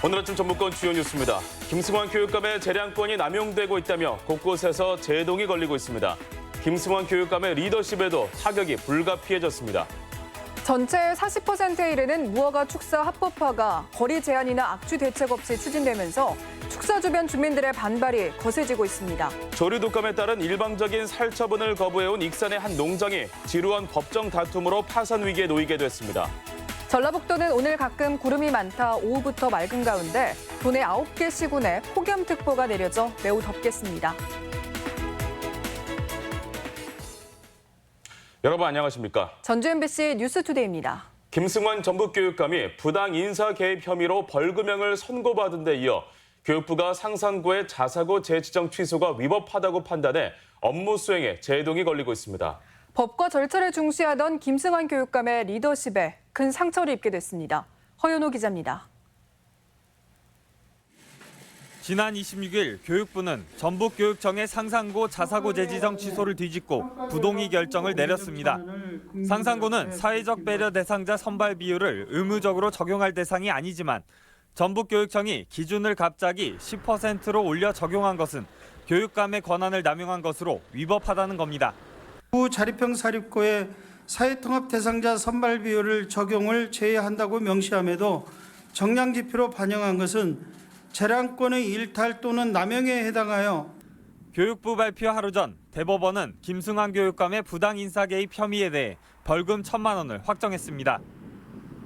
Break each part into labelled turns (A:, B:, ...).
A: 오늘 아침 전북권 주요 뉴스입니다. 김승환 교육감의 재량권이 남용되고 있다며 곳곳에서 제동이 걸리고 있습니다. 김승환 교육감의 리더십에도 타격이 불가피해졌습니다.
B: 전체의 40%에 이르는 무허가 축사 합법화가 거리 제한이나 악취 대책 없이 추진되면서 축사 주변 주민들의 반발이 거세지고 있습니다.
A: 조류 독감에 따른 일방적인 살처분을 거부해온 익산의 한 농장이 지루한 법정 다툼으로 파산 위기에 놓이게 됐습니다.
B: 전라북도는 오늘 가끔 구름이 많다 오후부터 맑은 가운데 도내 9개 시군에 폭염특보가 내려져 매우 덥겠습니다.
A: 여러분 안녕하십니까?
B: 전주 MBC 뉴스투데이입니다.
A: 김승환 전북교육감이 부당 인사 개입 혐의로 벌금형을 선고받은 데 이어 교육부가 상산고의 자사고 재지정 취소가 위법하다고 판단해 업무 수행에 제동이 걸리고 있습니다.
B: 법과 절차를 중시하던 김승환 교육감의 리더십에 큰 상처를 입게 됐습니다. 허연호 기자입니다.
C: 지난 26일 교육부는 전북교육청의 상산고 자사고 재지정 취소를 뒤집고 부동의 결정을 내렸습니다. 상산고는 사회적 배려 대상자 선발 비율을 의무적으로 적용할 대상이 아니지만 전북교육청이 기준을 갑자기 10%로 올려 적용한 것은 교육감의 권한을 남용한 것으로 위법하다는 겁니다.
D: 자립형 사립고의 사회통합 대상자 선발 비율을 적용을 제외한다고 명시함에도 정량 지표로 반영한 것은 재량권의 일탈 또는 남용에 해당하여
C: 교육부 발표 하루 전 대법원은 김승환 교육감의 부당 인사 개입 혐의에 대해 벌금 1,000만 원을 확정했습니다.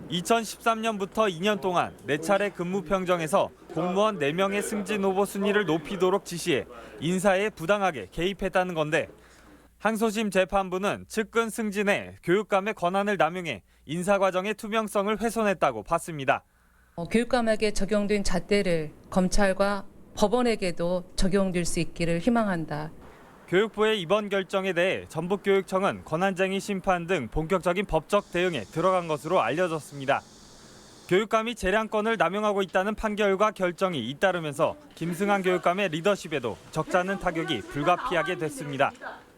C: 2013년부터 2년 동안 4차례 근무 평정에서 공무원 4명의 승진 후보 순위를 높이도록 지시해 인사에 부당하게 개입했다는 건데 항소심 재판부는 측근 승진에 교육감의 권한을 남용해 인사 과정의 투명성을 훼손했다고 봤습니다.
E: 교육감에게 적용된 잣대를 검찰과 법원에게도 적용될 수 있기를 희망한다.
C: 교육부의 이번 결정에 대해 전북교육청은 권한쟁의 심판 등 본격적인 법적 대응에 들어간 것으로 알려졌습니다. 교육감이 재량권을 남용하고 있다는 판결과 결정이 잇따르면서 김승환 교육감의 리더십에도 적잖은 타격이 불가피하게 됐습니다.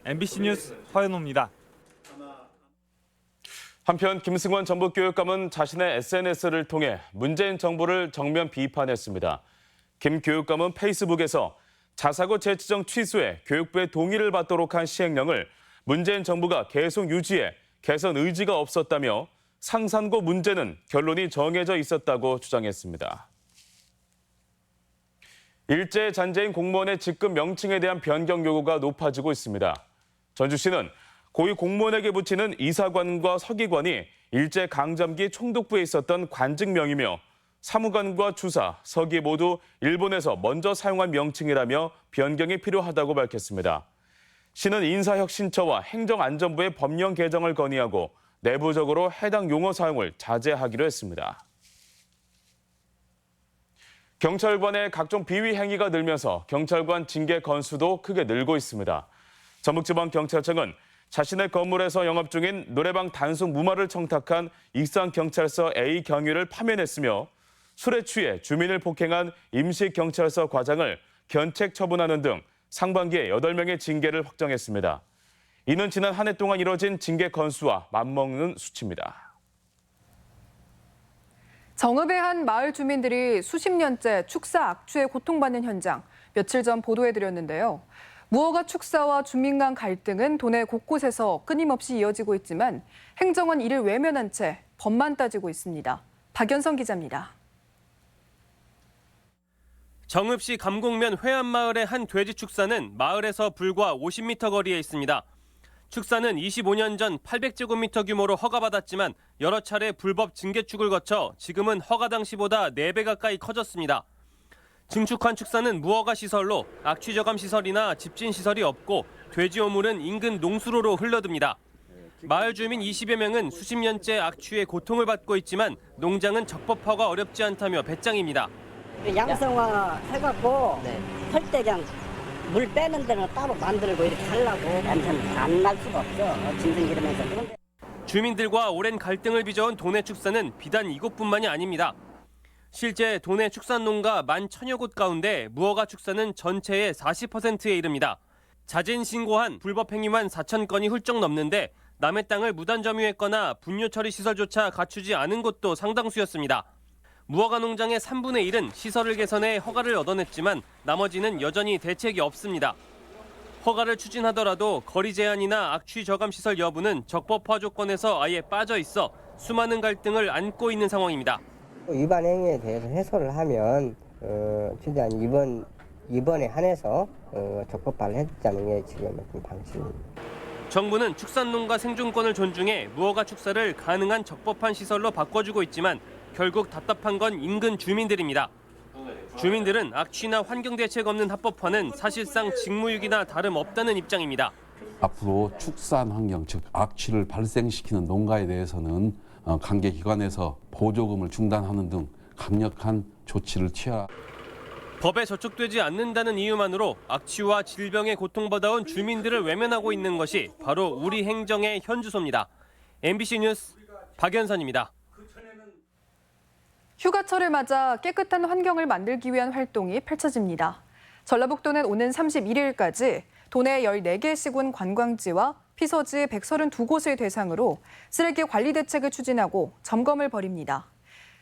C: MBC 뉴스 허연호입니다.
A: 한편 김승환 전북교육감은 자신의 SNS를 통해 문재인 정부를 정면 비판했습니다. 김 교육감은 페이스북에서 자사고 재지정 취소에 교육부의 동의를 받도록 한 시행령을 문재인 정부가 계속 유지해 개선 의지가 없었다며 상산고 문제는 결론이 정해져 있었다고 주장했습니다. 일제 잔재인 공무원의 직급 명칭에 대한 변경 요구가 높아지고 있습니다. 전주시는 고위 공무원에게 붙이는 이사관과 서기관이 일제 강점기 총독부에 있었던 관직명이며 사무관과 주사, 서기 모두 일본에서 먼저 사용한 명칭이라며 변경이 필요하다고 밝혔습니다. 시는 인사혁신처와 행정안전부의 법령 개정을 건의하고 내부적으로 해당 용어 사용을 자제하기로 했습니다. 경찰관의 각종 비위 행위가 늘면서 경찰관 징계 건수도 크게 늘고 있습니다. 전북지방경찰청은 자신의 건물에서 영업 중인 노래방 단속 무마를 청탁한 익산경찰서 A 경위를 파면했으며 술에 취해 주민을 폭행한 임시경찰서 과장을 견책 처분하는 등 상반기에 8명의 징계를 확정했습니다. 이는 지난 한 해 동안 이뤄진 징계 건수와 맞먹는 수치입니다.
B: 정읍의 한 마을 주민들이 수십 년째 축사 악취에 고통받는 현장 며칠 전 보도해드렸는데요. 무허가 축사와 주민 간 갈등은 도내 곳곳에서 끊임없이 이어지고 있지만 행정은 이를 외면한 채 법만 따지고 있습니다. 박연성 기자입니다.
F: 정읍시 감곡면 회암마을의 한 돼지 축사는 마을에서 불과 50m 거리에 있습니다. 축사는 25년 전 800제곱미터 규모로 허가받았지만 여러 차례 불법 증개축을 거쳐 지금은 허가 당시보다 4배 가까이 커졌습니다. 증축한 축사는 무허가 시설로 악취 저감 시설이나 집진 시설이 없고 돼지 오물은 인근 농수로로 흘러듭니다. 마을 주민 20여 명은 수십 년째 악취에 고통을 받고 있지만 농장은 적법화가 어렵지 않다며 배짱입니다.
G: 양성화 해갖고 할 때 그냥 물 빼는 데는 따로 만들고 이렇게 하려고 냄새는 안 날 수가 없죠. 짐승 기르면서. 그런데
F: 주민들과 오랜 갈등을 빚어온 도내 축사는 비단 이곳뿐만이 아닙니다. 실제 도내 축산농가 11,000여 곳 가운데 무허가 축사는 전체의 40%에 이릅니다. 자진 신고한 불법 행위만 4,000건이 훌쩍 넘는데 남의 땅을 무단 점유했거나 분뇨 처리 시설조차 갖추지 않은 곳도 상당수였습니다. 무허가 농장의 3분의 1은 시설을 개선해 허가를 얻어냈지만 나머지는 여전히 대책이 없습니다. 허가를 추진하더라도 거리 제한이나 악취 저감 시설 여부는 적법화 조건에서 아예 빠져 있어 수많은 갈등을 안고 있는 상황입니다.
H: 위반 행위에 대해서 해소를 하면 최대한 이번에 한해서 적법화를 해주자는 게 지금 방침입니다.
F: 정부는 축산농가 생존권을 존중해 무허가 축사를 가능한 적법한 시설로 바꿔주고 있지만 결국 답답한 건 인근 주민들입니다. 주민들은 악취나 환경 대책 없는 합법화는 사실상 직무유기나 다름없다는 입장입니다.
I: 앞으로 축산 환경, 즉 악취를 발생시키는 농가에 대해서는 관계기관에서 보조금을 중단하는 등 강력한 조치를 취하.
F: 법에 저촉되지 않는다는 이유만으로 악취와 질병에 고통받아온 주민들을 외면하고 있는 것이 바로 우리 행정의 현주소입니다. MBC 뉴스 박연선입니다.
B: 휴가철을 맞아 깨끗한 환경을 만들기 위한 활동이 펼쳐집니다. 전라북도는 오는 31일까지 도내 14개 시군 관광지와 피서지 132곳을 대상으로 쓰레기 관리 대책을 추진하고 점검을 벌입니다.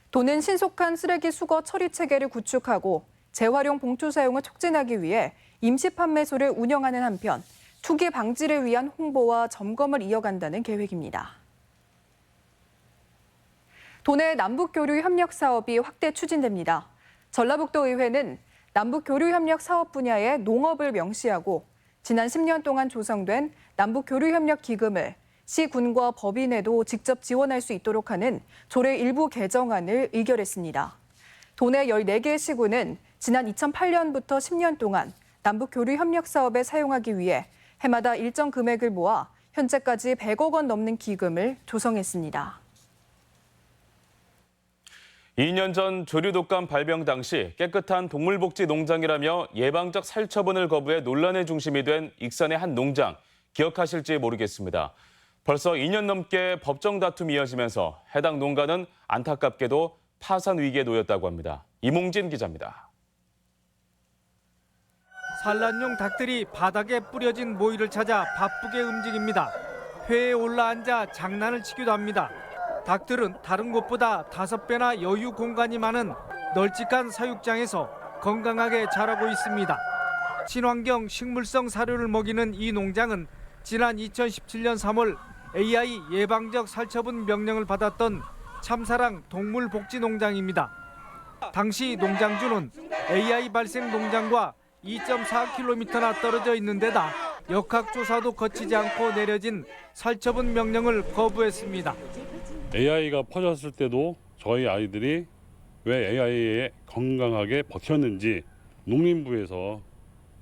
B: 도는 신속한 쓰레기 수거 처리 체계를 구축하고 재활용 봉투 사용을 촉진하기 위해 임시 판매소를 운영하는 한편 투기 방지를 위한 홍보와 점검을 이어간다는 계획입니다. 도내 남북교류 협력 사업이 확대 추진됩니다. 전라북도 의회는 남북교류 협력 사업 분야의 농업을 명시하고 지난 10년 동안 조성된 남북교류 협력 기금을 시군과 법인에도 직접 지원할 수 있도록 하는 조례 일부 개정안을 의결했습니다. 도내 14개 시군은 지난 2008년부터 10년 동안 남북교류 협력 사업에 사용하기 위해 해마다 일정 금액을 모아 현재까지 100억 원 넘는 기금을 조성했습니다.
A: 2년 전 조류 독감 발병 당시 깨끗한 동물복지 농장이라며 예방적 살처분을 거부해 논란의 중심이 된 익산의 한 농장, 기억하실지 모르겠습니다. 벌써 2년 넘게 법정 다툼이 이어지면서 해당 농가는 안타깝게도 파산 위기에 놓였다고 합니다. 이몽진 기자입니다.
J: 산란용 닭들이 바닥에 뿌려진 모이를 찾아 바쁘게 움직입니다. 회에 올라앉아 장난을 치기도 합니다. 닭들은 다른 곳보다 5배나 여유 공간이 많은 널찍한 사육장에서 건강하게 자라고 있습니다. 친환경 식물성 사료를 먹이는 이 농장은 지난 2017년 3월 AI 예방적 살처분 명령을 받았던 참사랑 동물복지농장입니다. 당시 농장주는 AI 발생 농장과 2.4km나 떨어져 있는 데다 역학조사도 거치지 않고 내려진 살처분 명령을 거부했습니다.
K: AI가 퍼졌을 때도 저희 아이들이 왜 AI에 건강하게 버텼는지 농림부에서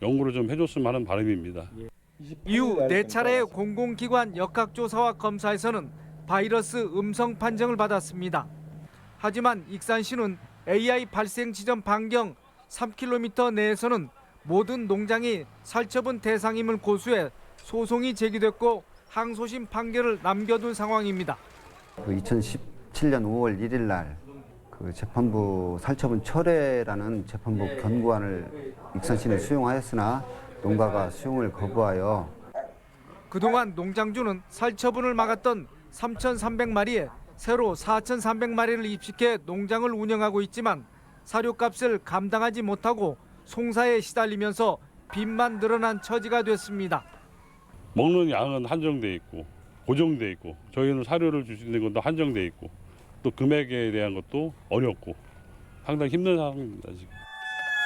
K: 연구를 좀 해줬으면 하는 바람입니다.
J: 이후 4차례의 공공기관 역학조사와 검사에서는 바이러스 음성 판정을 받았습니다. 하지만 익산시는 AI 발생 지점 반경 3km 내에서는 모든 농장이 살처분 대상임을 고수해 소송이 제기됐고 항소심 판결을 남겨둔 상황입니다.
L: 2017년 5월 1일 날 재판부 살처분 철회라는 재판부 권고안을 익산시는 수용하였으나 농가가 수용을 거부하여
J: 그동안 농장주는 살처분을 막았던 3,300마리에 새로 4,300마리를 입식해 농장을 운영하고 있지만 사료값을 감당하지 못하고 송사에 시달리면서 빚만 늘어난 처지가 됐습니다.
K: 먹는 양은 한정돼 있고 고정돼 있고 저희는 사료를 줄 수 있는 것도 한정돼 있고 또 금액에 대한 것도 어렵고 상당히 힘든 상황입니다 지금.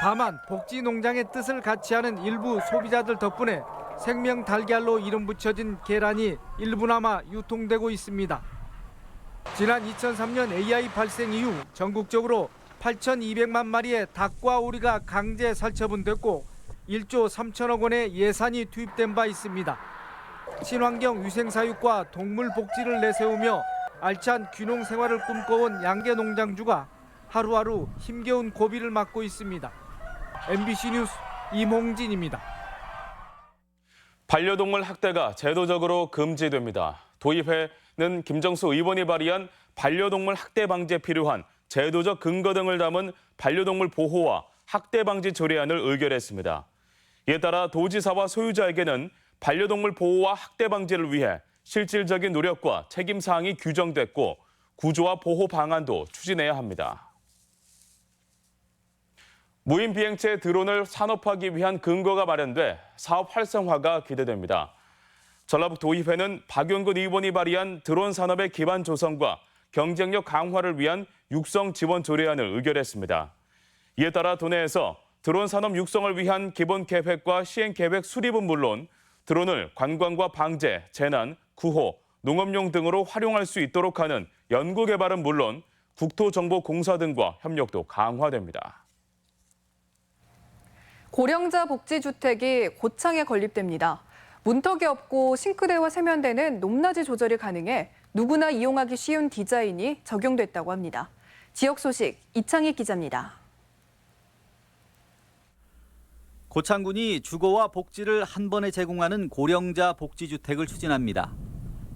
J: 다만 복지 농장의 뜻을 같이 하는 일부 소비자들 덕분에 생명 달걀로 이름 붙여진 계란이 일부나마 유통되고 있습니다. 지난 2003년 AI 발생 이후 전국적으로 8,200만 마리의 닭과 오리가 강제 살처분됐고 1조 3천억 원의 예산이 투입된 바 있습니다. 친환경 위생사육과 동물 복지를 내세우며 알찬 귀농 생활을 꿈꿔온 양계 농장주가 하루하루 힘겨운 고비를 맞고 있습니다. MBC 뉴스 이몽진입니다.
A: 반려동물 학대가 제도적으로 금지됩니다. 도의회는 김정수 의원이 발의한 반려동물 학대 방지에 필요한 제도적 근거 등을 담은 반려동물 보호와 학대 방지 조례안을 의결했습니다. 이에 따라 도지사와 소유자에게는 반려동물 보호와 학대 방지를 위해 실질적인 노력과 책임 사항이 규정됐고 구조와 보호 방안도 추진해야 합니다. 무인 비행체 드론을 산업화하기 위한 근거가 마련돼 사업 활성화가 기대됩니다. 전라북도의회는 박용근 의원이 발의한 드론 산업의 기반 조성과 경쟁력 강화를 위한 육성 지원 조례안을 의결했습니다. 이에 따라 도내에서 드론 산업 육성을 위한 기본 계획과 시행 계획 수립은 물론 드론을 관광과 방제, 재난, 구호, 농업용 등으로 활용할 수 있도록 하는 연구 개발은 물론 국토정보공사 등과 협력도 강화됩니다.
B: 고령자 복지주택이 고창에 건립됩니다. 문턱이 없고 싱크대와 세면대는 높낮이 조절이 가능해 누구나 이용하기 쉬운 디자인이 적용됐다고 합니다. 지역 소식 이창희 기자입니다.
M: 고창군이 주거와 복지를 한 번에 제공하는 고령자 복지주택을 추진합니다.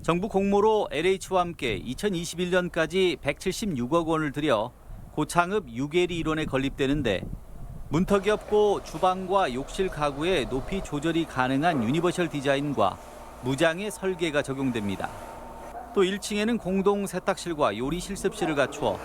M: 정부 공모로 LH와 함께 2021년까지 176억 원을 들여 고창읍 유계리 일원에 건립되는데 문턱이 없고 주방과 욕실 가구의 높이 조절이 가능한 유니버셜 디자인과 무장의 설계가 적용됩니다. 또 1층에는 공동 세탁실과 요리 실습실을 갖추어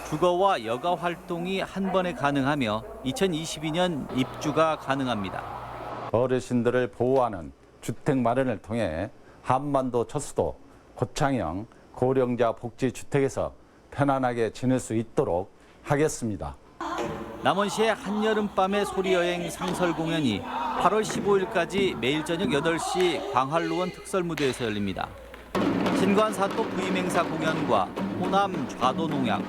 M: 주거와 여가 활동이 한 번에 가능하며 2022년 입주가 가능합니다.
N: 어르신들을 보호하는 주택 마련을 통해 한반도 첫수도 고창형 고령자 복지주택에서 편안하게 지낼 수 있도록 하겠습니다.
M: 남원시의 한여름밤의 소리여행 상설 공연이 8월 15일까지 매일 저녁 8시 광활로원 특설무대에서 열립니다. 신관사또 부임행사 공연과 호남 좌도농약,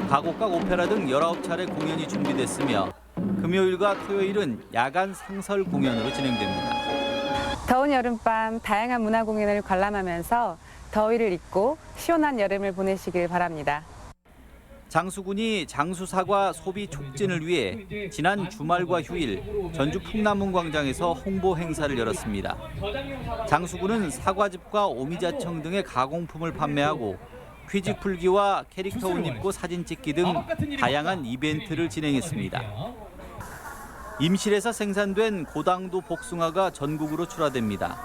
M: 가곡각 오페라 등 19차례 공연이 준비됐으며 금요일과 토요일은 야간 상설 공연으로 진행됩니다.
O: 더운 여름밤 다양한 문화 공연을 관람하면서 더위를 잊고 시원한 여름을 보내시길 바랍니다.
M: 장수군이 장수사과 소비 촉진을 위해 지난 주말과 휴일 전주 풍남문광장에서 홍보 행사를 열었습니다. 장수군은 사과즙과 오미자청 등의 가공품을 판매하고 퀴즈 풀기와 캐릭터 옷 입고 사진 찍기 등 다양한 이벤트를 진행했습니다. 임실에서 생산된 고당도 복숭아가 전국으로 출하됩니다.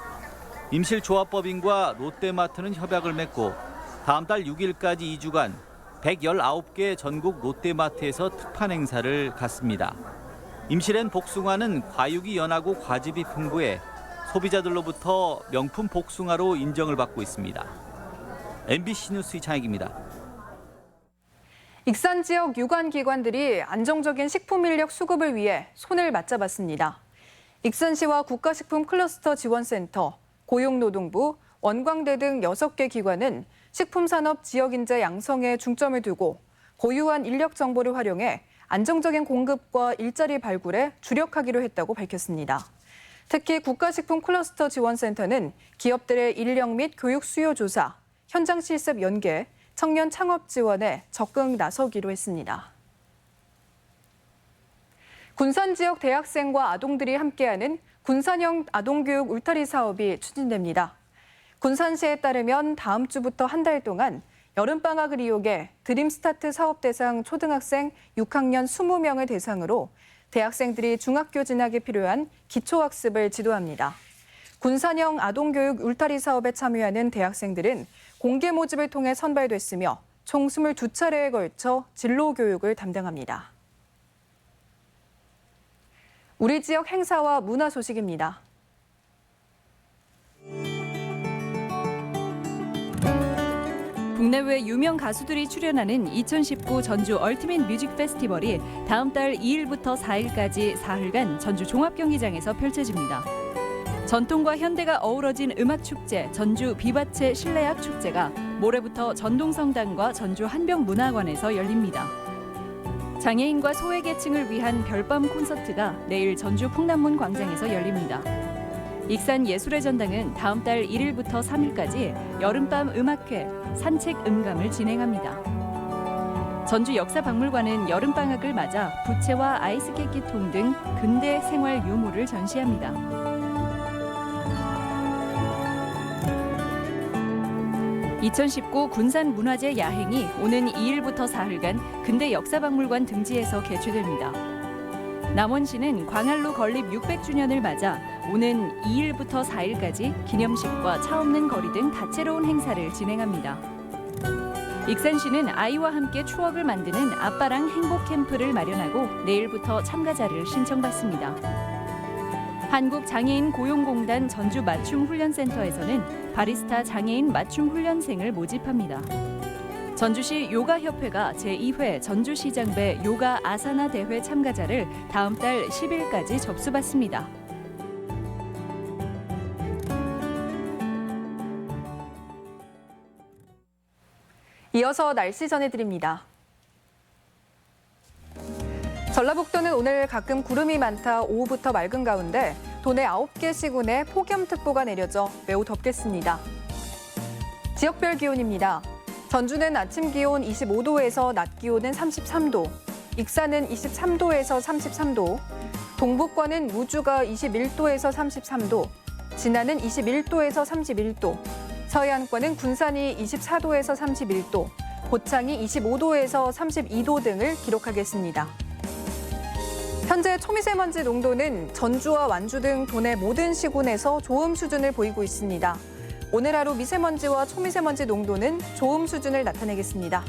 M: 임실조합법인과 롯데마트는 협약을 맺고 다음 달 6일까지 2주간 119개 전국 롯데마트에서 특판 행사를 갖습니다. 임실엔 복숭아는 과육이 연하고 과즙이 풍부해 소비자들로부터 명품 복숭아로 인정을 받고 있습니다. MBC 뉴스 이창익입니다.
B: 익산 지역 유관기관들이 안정적인 식품 인력 수급을 위해 손을 맞잡았습니다. 익산시와 국가식품클러스터지원센터, 고용노동부, 원광대 등 6개 기관은 식품산업 지역인재 양성에 중점을 두고 고유한 인력 정보를 활용해 안정적인 공급과 일자리 발굴에 주력하기로 했다고 밝혔습니다. 특히 국가식품클러스터지원센터는 기업들의 인력 및 교육 수요 조사, 현장 실습 연계, 청년 창업 지원에 적극 나서기로 했습니다. 군산 지역 대학생과 아동들이 함께하는 군산형 아동교육 울타리 사업이 추진됩니다. 군산시에 따르면 다음 주부터 한 달 동안 여름방학을 이용해 드림스타트 사업 대상 초등학생 6학년 20명을 대상으로 대학생들이 중학교 진학에 필요한 기초학습을 지도합니다. 군산형 아동교육 울타리 사업에 참여하는 대학생들은 공개 모집을 통해 선발됐으며 총 22차례에 걸쳐 진로 교육을 담당합니다. 우리 지역 행사와 문화 소식입니다.
P: 국내외 유명 가수들이 출연하는 2019 전주 얼티밋 뮤직 페스티벌이 다음 달 2일부터 4일까지 사흘간 전주 종합경기장에서 펼쳐집니다. 전통과 현대가 어우러진 음악축제 전주 비바체 실내악 축제가 모레부터 전동성당과 전주 한병문화관에서 열립니다. 장애인과 소외계층을 위한 별밤 콘서트가 내일 전주 풍남문 광장에서 열립니다. 익산 예술의 전당은 다음 달 1일부터 3일까지 여름밤 음악회, 산책 음감을 진행합니다. 전주 역사박물관은 여름방학을 맞아 부채와 아이스케이크통 등 근대 생활 유물을 전시합니다. (2019) 군산문화재 야행이 오는 2일부터 4일간 근대 역사박물관 등지에서 개최됩니다. 남원시는 광활로 건립 600주년을 맞아 오는 2일부터 4일까지 기념식과 차 없는 거리 등 다채로운 행사를 진행합니다. 익산시는 아이와 함께 추억을 만드는 아빠랑 행복 캠프를 마련하고 내일부터 참가자를 신청받습니다. 한국장애인 고용공단 전주 맞춤훈련센터에서는 바리스타 장애인 맞춤훈련생을 모집합니다. 전주시 요가협회가 제2회 전주시장배 요가 아사나 대회 참가자를 다음 달 10일까지 접수받습니다.
B: 이어서 날씨 전해드립니다. 전라북도는 오늘 가끔 구름이 많다 오후부터 맑은 가운데 도내 9개 시군에 폭염특보가 내려져 매우 덥겠습니다. 지역별 기온입니다. 전주는 아침 기온 25도에서 낮 기온은 33도, 익산은 23도에서 33도, 동북권은 무주가 21도에서 33도, 진안은 21도에서 31도, 서해안권은 군산이 24도에서 31도, 고창이 25도에서 32도 등을 기록하겠습니다. 현재 초미세먼지 농도는 전주와 완주 등 도내 모든 시군에서 좋음 수준을 보이고 있습니다. 오늘 하루 미세먼지와 초미세먼지 농도는 좋음 수준을 나타내겠습니다.